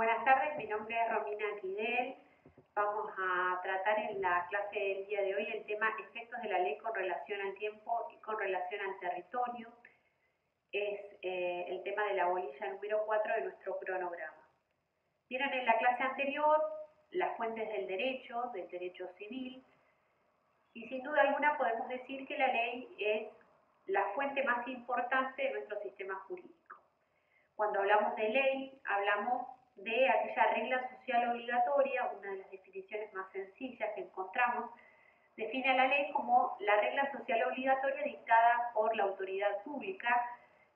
Buenas tardes, mi nombre es Romina Quidel. Vamos a tratar en la clase del día de hoy el tema efectos de la ley con relación al tiempo y con relación al territorio. Es el tema de la bolilla número 4 de nuestro cronograma. Vieron en la clase anterior las fuentes del derecho civil, y sin duda alguna podemos decir que la ley es la fuente más importante de nuestro sistema jurídico. Cuando hablamos de ley, hablamos de aquella regla social obligatoria. Una de las definiciones más sencillas que encontramos define a la ley como la regla social obligatoria dictada por la autoridad pública,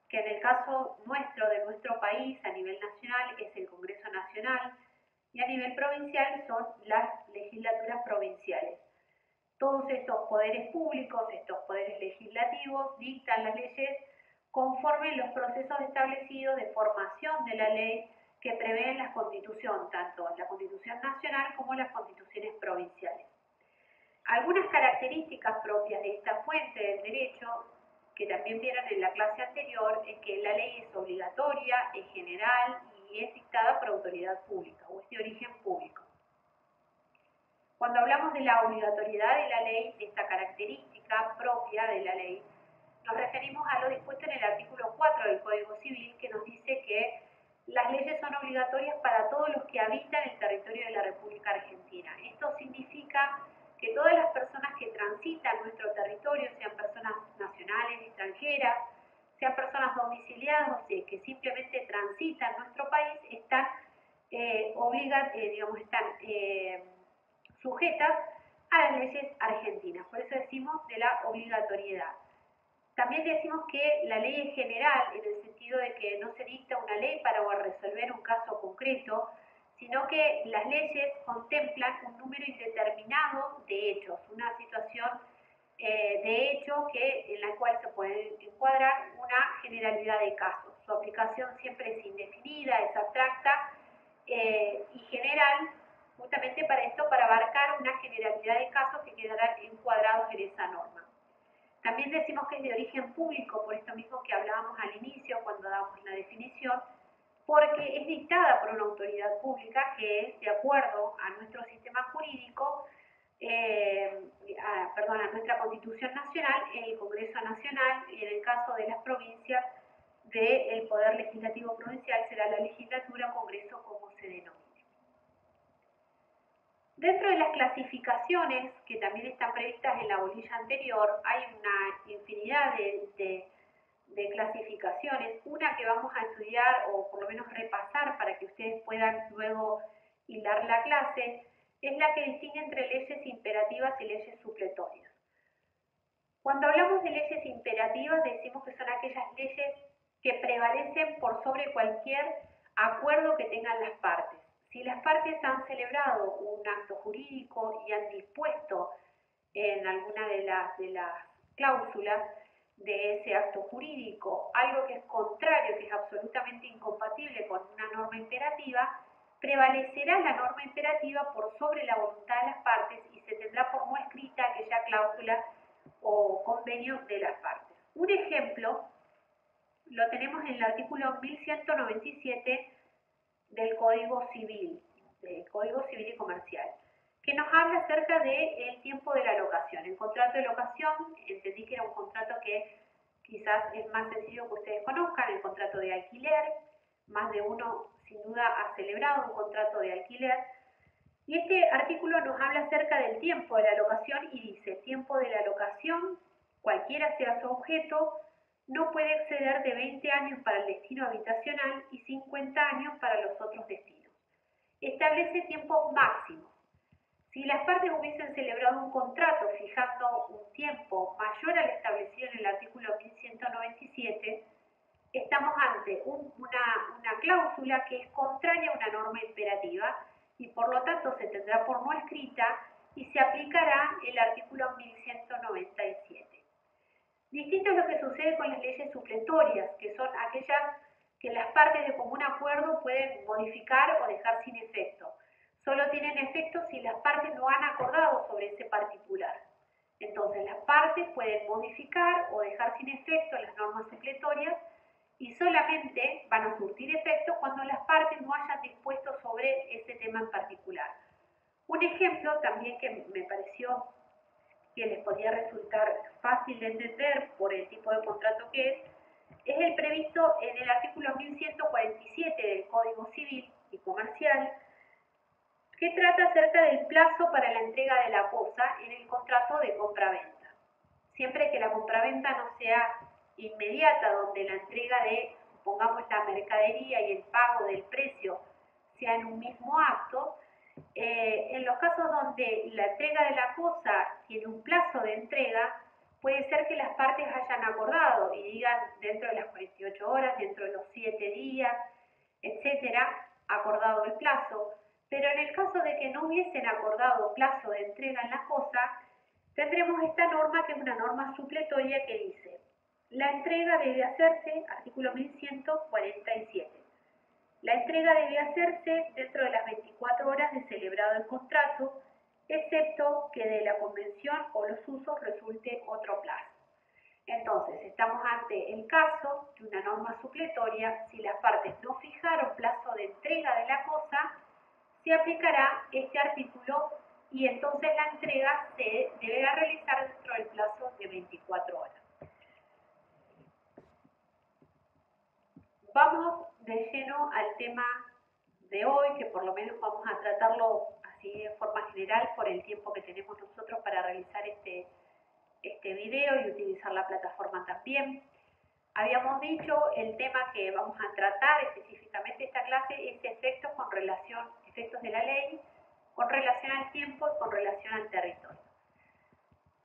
que en el caso nuestro, de nuestro país, a nivel nacional, es el Congreso Nacional, y a nivel provincial son las legislaturas provinciales. Todos estos poderes públicos, estos poderes legislativos, dictan las leyes conforme los procesos establecidos de formación de la ley que prevén la Constitución, tanto la Constitución Nacional como las constituciones provinciales. Algunas características propias de esta fuente del derecho, que también vieron en la clase anterior, es que la ley es obligatoria, es general y es dictada por autoridad pública o es de origen público. Cuando hablamos de la obligatoriedad de la ley, de esta característica propia de la ley, nos referimos a lo dispuesto en el artículo 4 del Código Civil, que nos dice que las leyes son obligatorias para todos los que habitan el territorio de la República Argentina. Esto significa que todas las personas que transitan nuestro territorio, sean personas nacionales, extranjeras, sean personas domiciliadas o sea, que simplemente transitan nuestro país, están sujetas a las leyes argentinas. Por eso decimos de la obligatoriedad. También decimos que la ley es general, en el sentido de que no se dicta una ley para resolver un caso concreto, sino que las leyes contemplan un número indeterminado de hechos, una situación de hecho en la cual se puede encuadrar una generalidad de casos. Su aplicación siempre es indefinida, es abstracta y general, justamente para esto, para abarcar una generalidad de casos que quedarán encuadrados en esa norma. También decimos que es de origen público, por esto mismo que hablábamos al inicio cuando damos la definición, porque es dictada por una autoridad pública que es, de acuerdo a nuestro sistema jurídico, a nuestra Constitución Nacional, el Congreso Nacional, y en el caso de las provincias, del Poder Legislativo Provincial será la legislatura o Congreso, como se denomine. Dentro de las clasificaciones, que también están previstas en la bolilla anterior, hay una infinidad de clasificaciones. Una que vamos a estudiar, o por lo menos repasar para que ustedes puedan luego hilar la clase, es la que distingue entre leyes imperativas y leyes supletorias. Cuando hablamos de leyes imperativas, decimos que son aquellas leyes que prevalecen por sobre cualquier acuerdo que tengan las partes. Si las partes han celebrado un acto jurídico y han dispuesto en alguna de las cláusulas de ese acto jurídico algo que es contrario, que es absolutamente incompatible con una norma imperativa, prevalecerá la norma imperativa por sobre la voluntad de las partes y se tendrá por no escrita aquella cláusula o convenio de las partes. Un ejemplo lo tenemos en el artículo 1197 del Código Civil y Comercial, que nos habla acerca del tiempo de la locación. El contrato de locación, entendí que era un contrato que quizás es más sencillo que ustedes conozcan, el contrato de alquiler. Más de uno, sin duda, ha celebrado un contrato de alquiler. Y este artículo nos habla acerca del tiempo de la locación y dice: tiempo de la locación, cualquiera sea su objeto, no puede exceder de 20 años para el destino habitacional y 50 años para los otros destinos. Establece tiempos máximos. Si las partes hubiesen celebrado un contrato fijando un tiempo mayor al establecido en el artículo 1197, estamos ante una cláusula que es contraria a una norma imperativa y por lo tanto se tendrá por no escrita y se aplicará el artículo 1197. Distinto es lo que sucede con las leyes supletorias, que son aquellas que las partes de común acuerdo pueden modificar o dejar sin efecto. Solo tienen efecto si las partes no han acordado sobre ese particular. Entonces las partes pueden modificar o dejar sin efecto las normas supletorias y solamente van a surtir efecto cuando las partes no hayan dispuesto sobre ese tema en particular. Un ejemplo también que me pareció que les podía resultar fácil de entender por el tipo de contrato que es el previsto en el artículo 1147 del Código Civil y Comercial, que trata acerca del plazo para la entrega de la cosa en el contrato de compraventa. Siempre que la compraventa no sea inmediata, donde la entrega de, supongamos, la mercadería y el pago del precio sea en un mismo acto, en los casos donde la entrega de la cosa tiene un plazo de entrega, puede ser que las partes hayan acordado y digan dentro de las 48 horas, dentro de los 7 días, etcétera, acordado el plazo. Pero en el caso de que no hubiesen acordado plazo de entrega en la cosa, tendremos esta norma que es una norma supletoria que dice: la entrega debe hacerse, artículo 1147. La entrega debe hacerse dentro de las 24 horas de celebrado el contrato, excepto que de la convención o los usos resulte otro plazo. Entonces, estamos ante el caso de una norma supletoria. Si las partes no fijaron plazo de entrega de la cosa, se aplicará este artículo y entonces la entrega se deberá realizar dentro del plazo de 24 horas. Vamos de lleno al tema de hoy, que por lo menos vamos a tratarlo así de forma general por el tiempo que tenemos nosotros para realizar este video y utilizar la plataforma también. Habíamos dicho el tema que vamos a tratar específicamente esta clase es efectos de la ley con relación al tiempo y con relación al territorio.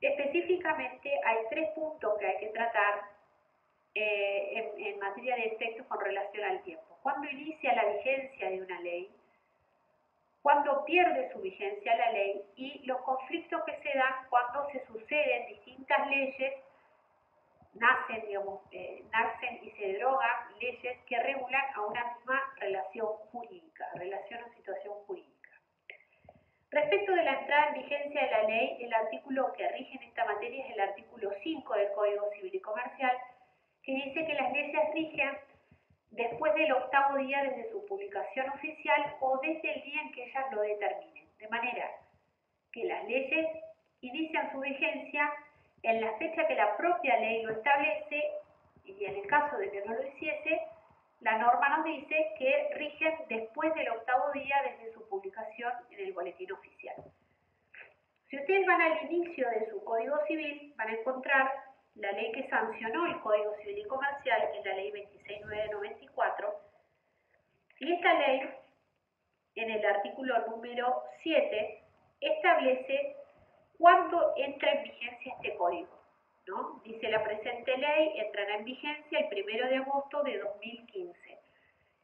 Específicamente hay 3 puntos que hay que tratar en materia de efectos con relación al tiempo. Cuando inicia la vigencia de una ley, cuando pierde su vigencia la ley y los conflictos que se dan cuando se suceden distintas leyes, nacen y se derogan leyes que regulan a una misma relación jurídica, relación o situación jurídica. Respecto de la entrada en vigencia de la ley, el artículo que rige en esta materia es el artículo 5 del Código Civil y Comercial, que dice que las leyes rigen después del 8º día desde su publicación oficial o desde el día en que ellas lo determinen, de manera que las leyes inician su vigencia en la fecha que la propia ley lo establece, y en el caso de que no lo hiciese, la norma nos dice que rigen después del 8º día desde su publicación en el boletín oficial. Si ustedes van al inicio de su Código Civil, van a encontrar la ley que sancionó el Código Civil y Comercial, que es la ley 26994, y esta ley, en el artículo número 7, establece cuándo entra en vigencia este código, ¿no? Dice: la presente ley entrará en vigencia el 1 de agosto de 2015.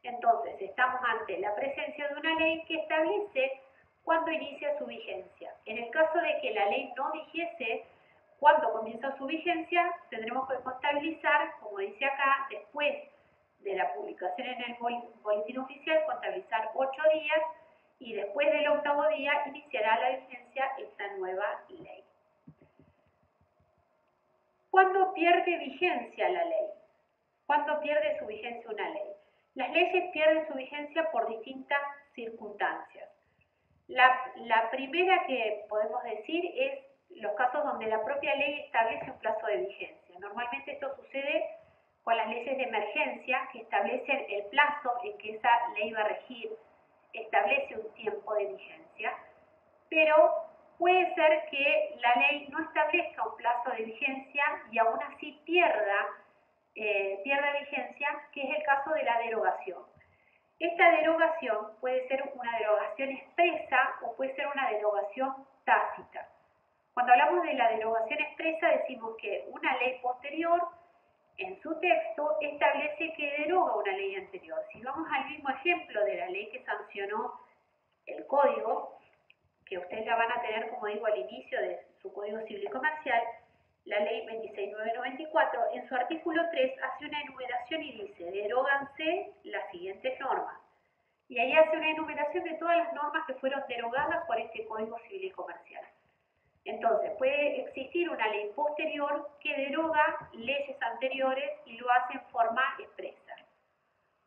Entonces, estamos ante la presencia de una ley que establece cuándo inicia su vigencia. En el caso de que la ley no dijese cuándo comienza su vigencia, tendremos que contabilizar, como dice acá, después de la publicación en el boletín oficial, contabilizar 8 días, y después del 8º día iniciará la vigencia esta nueva ley. ¿Cuándo pierde vigencia la ley? ¿Cuándo pierde su vigencia una ley? Las leyes pierden su vigencia por distintas circunstancias. La primera que podemos decir es los casos donde la propia ley establece un plazo de vigencia. Normalmente esto sucede con las leyes de emergencia, que establecen el plazo en que esa ley va a regir, establece un tiempo de vigencia, pero puede ser que la ley no establezca un plazo de vigencia y aún así pierda vigencia, que es el caso de la derogación. Esta derogación puede ser una derogación expresa o puede ser una derogación tácita. Cuando hablamos de la derogación expresa, decimos que una ley posterior, en su texto, establece que deroga una ley anterior. Si vamos al mismo ejemplo de la ley que sancionó el Código, que ustedes la van a tener, como digo, al inicio de su Código Civil y Comercial, la ley 26994, en su artículo 3 hace una enumeración y dice: deróganse las siguientes normas. Y ahí hace una enumeración de todas las normas que fueron derogadas por este Código Civil y Comercial. Entonces, puede existir una ley posterior que deroga leyes anteriores y lo hace en forma expresa.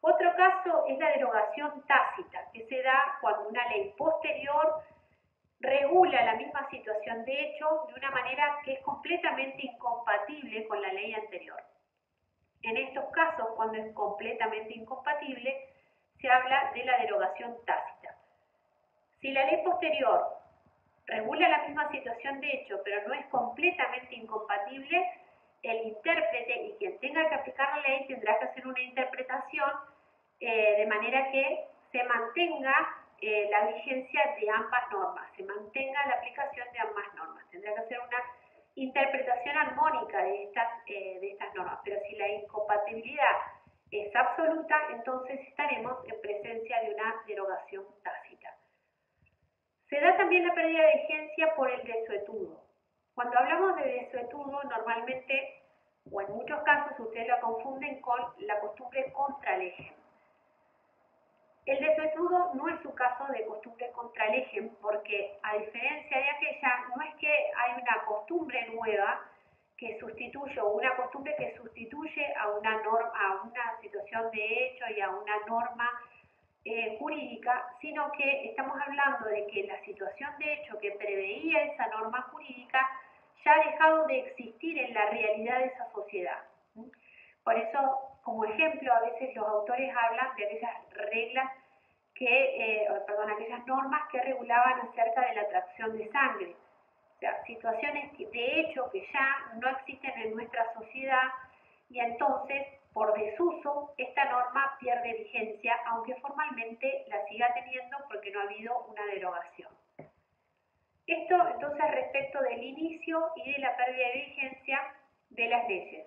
Otro caso es la derogación tácita, que se da cuando una ley posterior regula la misma situación de hecho de una manera que es completamente incompatible con la ley anterior. En estos casos, cuando es completamente incompatible, se habla de la derogación tácita. Si la ley posterior regula la misma situación de hecho, pero no es completamente incompatible, el intérprete y quien tenga que aplicar la ley tendrá que hacer una interpretación de manera que se mantenga la vigencia de ambas normas, se mantenga la aplicación de ambas normas. Tendrá que hacer una interpretación armónica de estas normas, pero si la incompatibilidad es absoluta, entonces estaremos en presencia de una derogación tácita. Se da también la pérdida de vigencia por el desuetudo. Cuando hablamos de desuetudo, normalmente, o en muchos casos, ustedes lo confunden con la costumbre contra legem. El desuetudo no es su caso de costumbre contra legem, porque a diferencia de aquella, no es que hay una costumbre nueva que sustituye, o una costumbre que sustituye a una norma, a una situación de hecho y a una norma jurídica, sino que estamos hablando de que la situación de hecho que preveía esa norma jurídica ya ha dejado de existir en la realidad de esa sociedad. Por eso, como ejemplo, a veces los autores hablan de aquellas reglas aquellas normas que regulaban acerca de la atracción de sangre. O sea, situaciones de hecho que ya no existen en nuestra sociedad y entonces, por desuso, esta norma pierde vigencia, aunque formalmente la siga teniendo porque no ha habido una derogación. Esto entonces respecto del inicio y de la pérdida de vigencia de las leyes.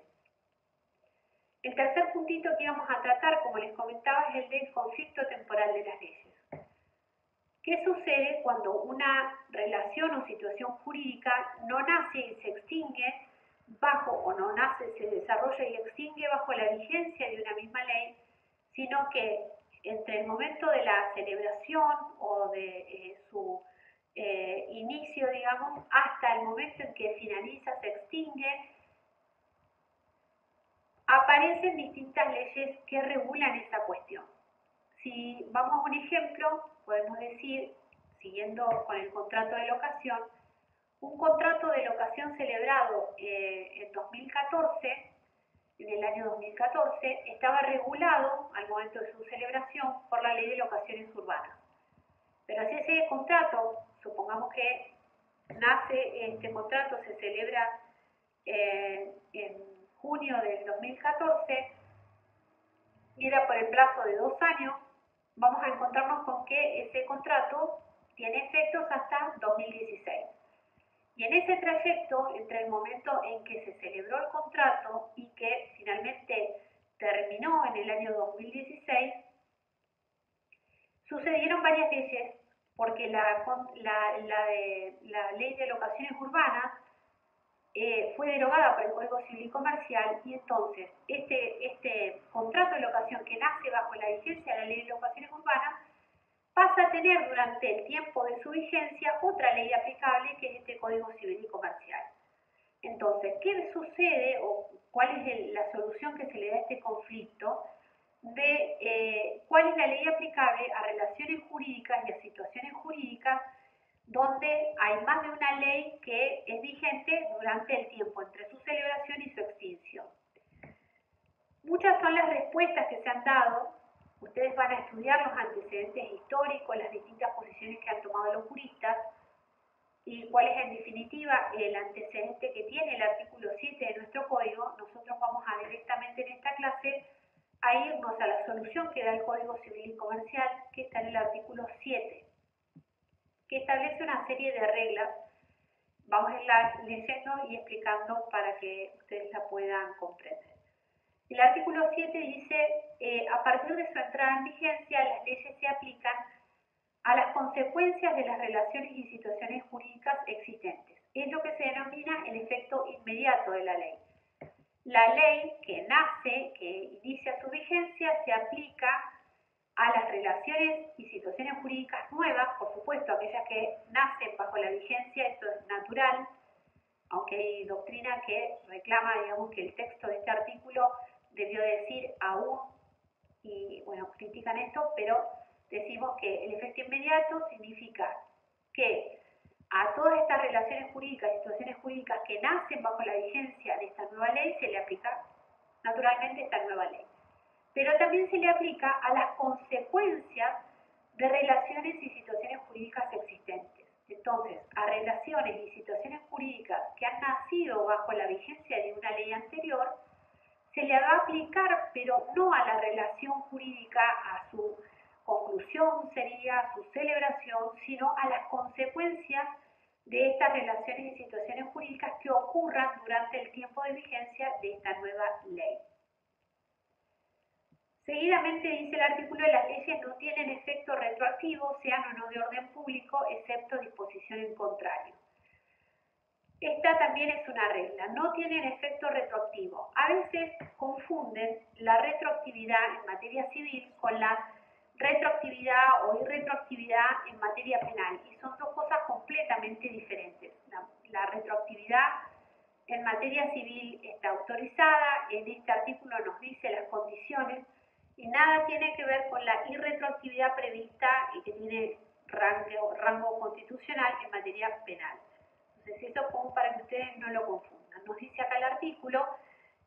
El tercer puntito que íbamos a tratar, como les comentaba, es el del conflicto temporal de las leyes. ¿Qué sucede cuando una relación o situación jurídica no nace y se extingue se desarrolla y extingue bajo la vigencia de una misma ley, sino que entre el momento de la celebración o de su inicio, digamos, hasta el momento en que finaliza, se extingue, aparecen distintas leyes que regulan esa cuestión? Si vamos a un ejemplo, podemos decir, siguiendo con el contrato de locación, un contrato de locación celebrado en 2014, en el año 2014, estaba regulado al momento de su celebración por la Ley de Locaciones Urbanas. Pero si ese contrato, supongamos que nace, este contrato se celebra en junio del 2014 y era por el plazo de 2 años, vamos a encontrarnos con que ese contrato tiene efectos hasta 2016. Y en ese trayecto, entre el momento en que se celebró el contrato y que finalmente terminó en el año 2016, sucedieron varias leyes, porque la ley de locaciones urbanas fue derogada por el Código Civil y Comercial, y entonces este contrato de locación que nace bajo la vigencia de la ley de locaciones urbanas pasa a tener durante el tiempo de su vigencia otra ley aplicable, que es este Código Civil y Comercial. Entonces, ¿qué sucede o cuál es la solución que se le da a este conflicto de cuál es la ley aplicable a relaciones jurídicas y a situaciones jurídicas donde hay más de una ley que es vigente durante el tiempo entre su celebración y su extinción? Muchas son las respuestas que se han dado. Ustedes van a estudiar los antecedentes históricos, las distintas posiciones que han tomado los juristas y cuál es en definitiva el antecedente que tiene el artículo 7 de nuestro código. Nosotros vamos a directamente en esta clase a irnos a la solución que da el Código Civil y Comercial, que está en el artículo 7, que establece una serie de reglas. Vamos a irla leyendo y explicando para que ustedes la puedan comprender. El artículo 7 dice, a partir de su entrada en vigencia, las leyes se aplican a las consecuencias de las relaciones y situaciones jurídicas existentes. Es lo que se denomina el efecto inmediato de la ley. La ley que nace, que inicia su vigencia, se aplica a las relaciones y situaciones jurídicas nuevas, por supuesto, aquellas que nacen bajo la vigencia, esto es natural, aunque hay doctrina que reclama, digamos, que el texto de este artículo debió decir aún y bueno, critican esto, pero decimos que el efecto inmediato significa que a todas estas relaciones jurídicas, situaciones jurídicas que nacen bajo la vigencia de esta nueva ley, se le aplica naturalmente esta nueva ley. Pero también se le aplica a las consecuencias de relaciones y situaciones jurídicas existentes. Entonces, a relaciones y situaciones jurídicas que han nacido bajo la vigencia de una ley anterior, se le va a aplicar, pero no a la relación jurídica, a su conclusión sería, a su celebración, sino a las consecuencias de estas relaciones y situaciones jurídicas que ocurran durante el tiempo de vigencia de esta nueva ley. Seguidamente dice el artículo: las leyes no tienen efecto retroactivo, sean o no de orden público, excepto disposición en contrario. Esta también es una regla, no tienen efecto retroactivo. A veces confunden la retroactividad en materia civil con la retroactividad o irretroactividad en materia penal, y son dos cosas completamente diferentes. La retroactividad en materia civil está autorizada, en este artículo nos dice las condiciones, y nada tiene que ver con la irretroactividad prevista y que tiene rango constitucional en materia penal. Entonces, eso como para que ustedes no lo confundan. Nos dice acá el artículo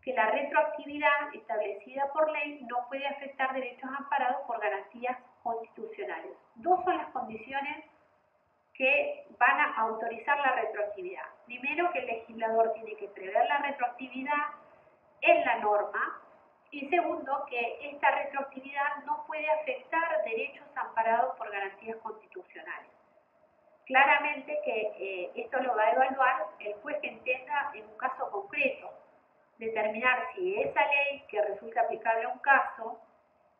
que la retroactividad establecida por ley no puede afectar derechos amparados por garantías constitucionales. Dos son las condiciones que van a autorizar la retroactividad. Primero, que el legislador tiene que prever la retroactividad en la norma, y segundo, que esta retroactividad no puede afectar derechos amparados por garantías constitucionales. Claramente que esto lo va a evaluar el juez que entienda en un caso concreto, determinar si esa ley que resulta aplicable a un caso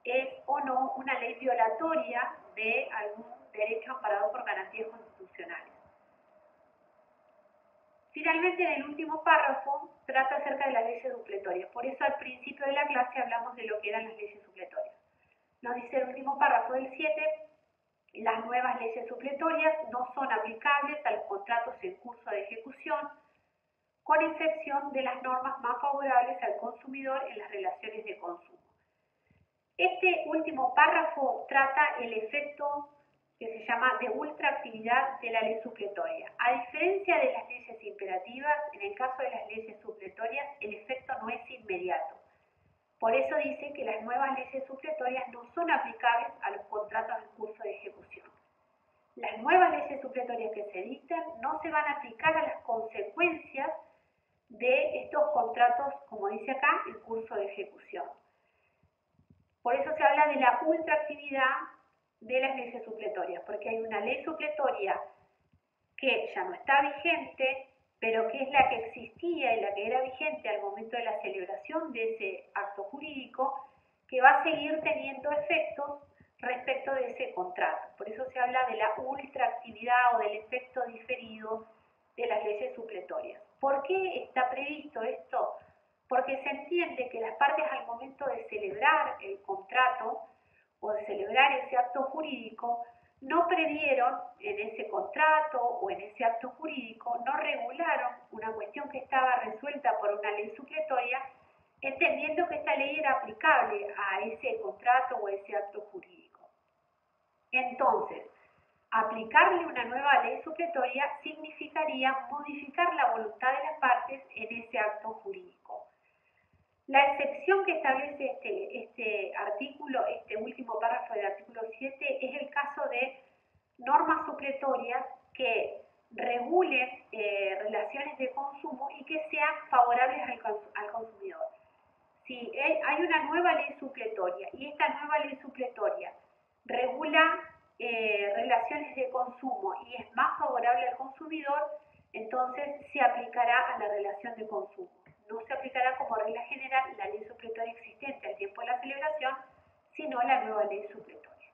es o no una ley violatoria de algún derecho amparado por garantías constitucionales. Finalmente, en el último párrafo, trata acerca de las leyes supletorias. Por eso al principio de la clase hablamos de lo que eran las leyes supletorias. Nos dice el último párrafo del 7, las nuevas leyes supletorias no son aplicables a los contratos en curso de ejecución, con excepción de las normas más favorables al consumidor en las relaciones de consumo. Este último párrafo trata el efecto que se llama de ultraactividad de la ley supletoria. A diferencia de las leyes imperativas, en el caso de las leyes supletorias, el efecto no es inmediato. Por eso dice que las nuevas leyes supletorias no son aplicables a los contratos en curso de ejecución. Las nuevas leyes supletorias que se dictan no se van a aplicar a las consecuencias de estos contratos, como dice acá, en curso de ejecución. Por eso se habla de la ultraactividad de las leyes supletorias, porque hay una ley supletoria que ya no está vigente, pero que es la que existía y la que era vigente al momento de la celebración de ese acto jurídico, que va a seguir teniendo efectos respecto de ese contrato. Por eso se habla de la ultraactividad o del efecto diferido de las leyes supletorias. ¿Por qué está previsto esto? Porque se entiende que las partes al momento de celebrar el contrato o de celebrar ese acto jurídico no previeron en ese contrato o en ese acto jurídico, no regularon una cuestión que estaba resuelta por una ley supletoria, entendiendo que esta ley era aplicable a ese contrato o a ese acto jurídico. Entonces, aplicarle una nueva ley supletoria significaría modificar la voluntad de las partes en ese acto jurídico. La excepción que establece este artículo, este último párrafo del artículo 7, es el caso de normas supletorias que regulen relaciones de consumo y que sean favorables al consumidor. Si hay una nueva ley supletoria y esta nueva ley supletoria regula relaciones de consumo y es más favorable al consumidor, entonces se aplicará a la relación de consumo. No se aplicará como regla general la ley supletoria existente al tiempo de la celebración, sino la nueva ley supletoria.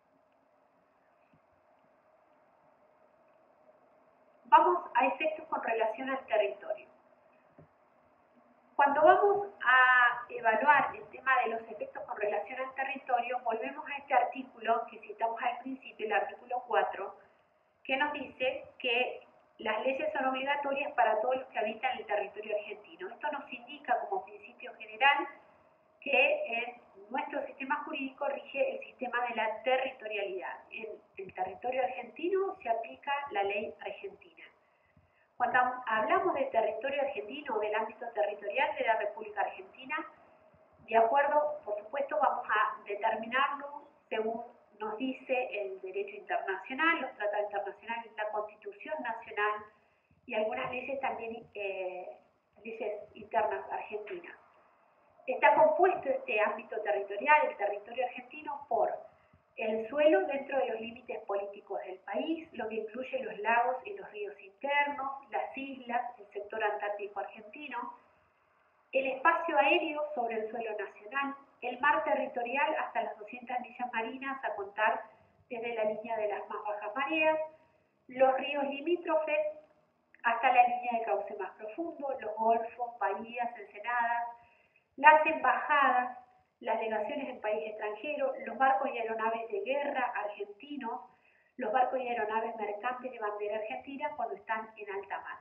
Vamos a efectos con relación al territorio. Cuando vamos a evaluar el tema de los efectos con relación al territorio, volvemos a este artículo que citamos al principio, el artículo 4, que nos dice que las leyes son obligatorias para todos los que habitan el territorio argentino. Esto nos indica como principio general que en nuestro sistema jurídico jurídico rige el sistema de la territorialidad. En el territorio argentino se aplica la ley argentina. Cuando hablamos del territorio argentino o del ámbito territorial de la República Argentina, de acuerdo, por supuesto, vamos a determinarlo según nos dice el derecho internacional, los tratados internacionales, la Constitución Nacional y algunas leyes también, leyes internas argentinas. Está compuesto este ámbito territorial, el territorio argentino, por el suelo dentro de los límites políticos del país, lo que incluye los lagos y los ríos internos, las islas, el sector antártico argentino, el espacio aéreo sobre el suelo nacional, el mar territorial hasta las 200 millas marinas a contar desde la línea de las más bajas mareas, los ríos limítrofes hasta la línea de cauce más profundo, los golfos, bahías, ensenadas, las embajadas, las legaciones en país extranjero, los barcos y aeronaves de guerra argentinos, los barcos y aeronaves mercantes de bandera argentina cuando están en alta mar.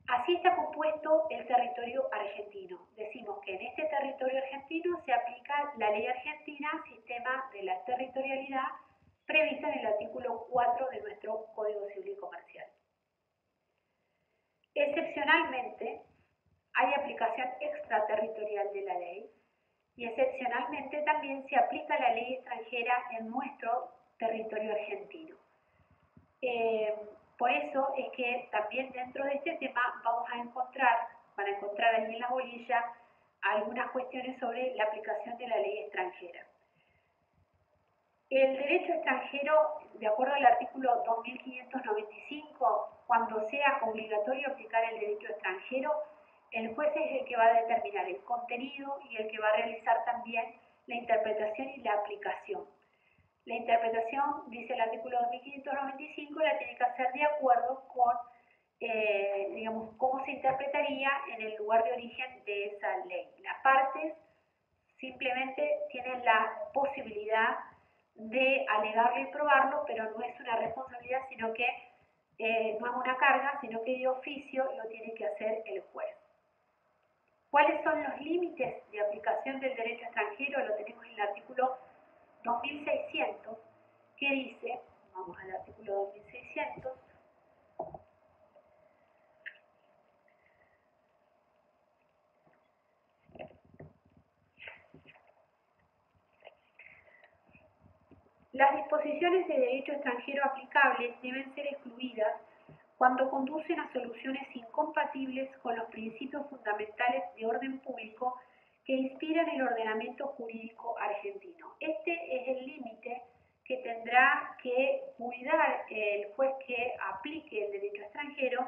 Así está compuesto el territorio argentino. Decimos que en este territorio argentino se aplica la ley argentina, sistema de la territorialidad, prevista en el artículo 4 de nuestro Código Civil y Comercial. Excepcionalmente, hay aplicación extraterritorial de la ley y excepcionalmente también se aplica la ley extranjera en nuestro territorio argentino. Por eso es que también dentro de este tema van a encontrar ahí en la bolilla algunas cuestiones sobre la aplicación de la ley extranjera. El derecho extranjero, de acuerdo al artículo 2595, cuando sea obligatorio aplicar el derecho extranjero, el juez es el que va a determinar el contenido y el que va a realizar también la interpretación y la aplicación. La interpretación, dice el artículo 2595, la tiene que hacer de acuerdo con, digamos, cómo se interpretaría en el lugar de origen de esa ley. Las partes simplemente tienen la posibilidad de alegarlo y probarlo, pero no es una responsabilidad, sino que no es una carga, sino que de oficio lo tiene que hacer el juez. ¿Cuáles son los límites de aplicación del derecho extranjero? Lo tenemos en el artículo 2600, que dice, vamos al artículo 2600, las disposiciones de derecho extranjero aplicables deben ser excluidas cuando conducen a soluciones incompatibles con los principios fundamentales de orden público que inspiran el ordenamiento jurídico argentino. Este es el límite que tendrá que cuidar el juez que aplique el derecho extranjero,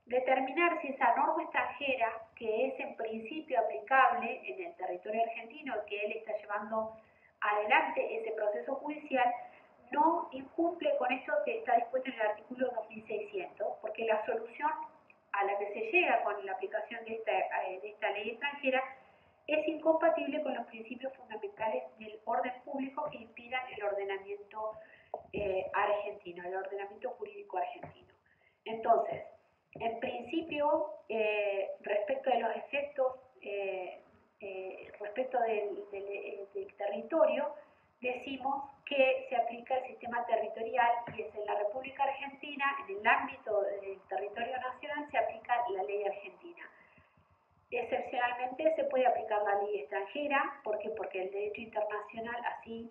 determinar si esa norma extranjera, que es en principio aplicable en el territorio argentino, que él está llevando adelante ese proceso judicial, no incumple con esto que está dispuesto en el artículo 2600, porque la solución a la que se llega con la aplicación de esta ley extranjera es incompatible con los principios fundamentales del orden público que inspiran el ordenamiento argentino, el ordenamiento jurídico argentino. Entonces, en principio, respecto de los efectos, respecto del territorio, decimos que se aplica el sistema territorial y es en la República Argentina, en el ámbito del territorio nacional, se aplica la ley argentina. Excepcionalmente se puede aplicar la ley extranjera, ¿por qué? Porque el derecho internacional así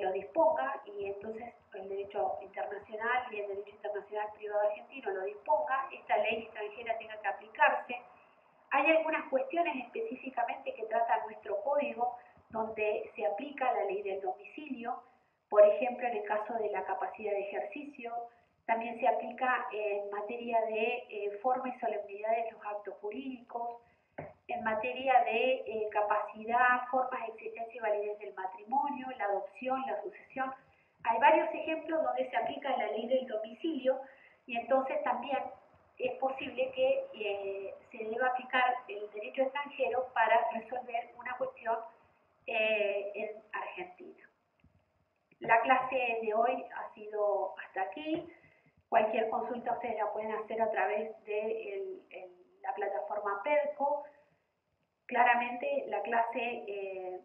lo disponga y entonces el derecho internacional y el derecho internacional privado argentino lo disponga, esta ley extranjera tenga que aplicarse. Hay algunas cuestiones específicamente que trata nuestro código donde se aplica la ley del domicilio, por ejemplo en el caso de la capacidad de ejercicio, también se aplica en materia de forma y solemnidad de los actos jurídicos, en materia de capacidad, formas de existencia y validez del matrimonio, la adopción, la sucesión. Hay varios ejemplos donde se aplica la ley del domicilio y entonces también es posible que se deba aplicar el derecho extranjero para resolver una cuestión en Argentina. La clase de hoy ha sido hasta aquí. Cualquier consulta ustedes la pueden hacer a través de la plataforma PEDCO. Claramente la clase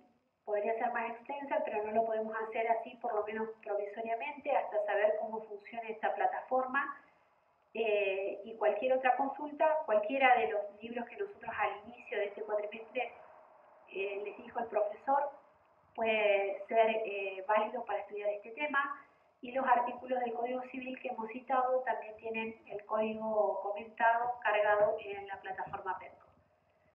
podría ser más extensa, pero no lo podemos hacer así, por lo menos provisoriamente, hasta saber cómo funciona esta plataforma. Y cualquier otra consulta, cualquiera de los libros que nosotros al inicio de este cuatrimestre les dijo el profesor, puede ser válido para estudiar este tema. Y los artículos del Código Civil que hemos citado también tienen el código comentado cargado en la plataforma PED.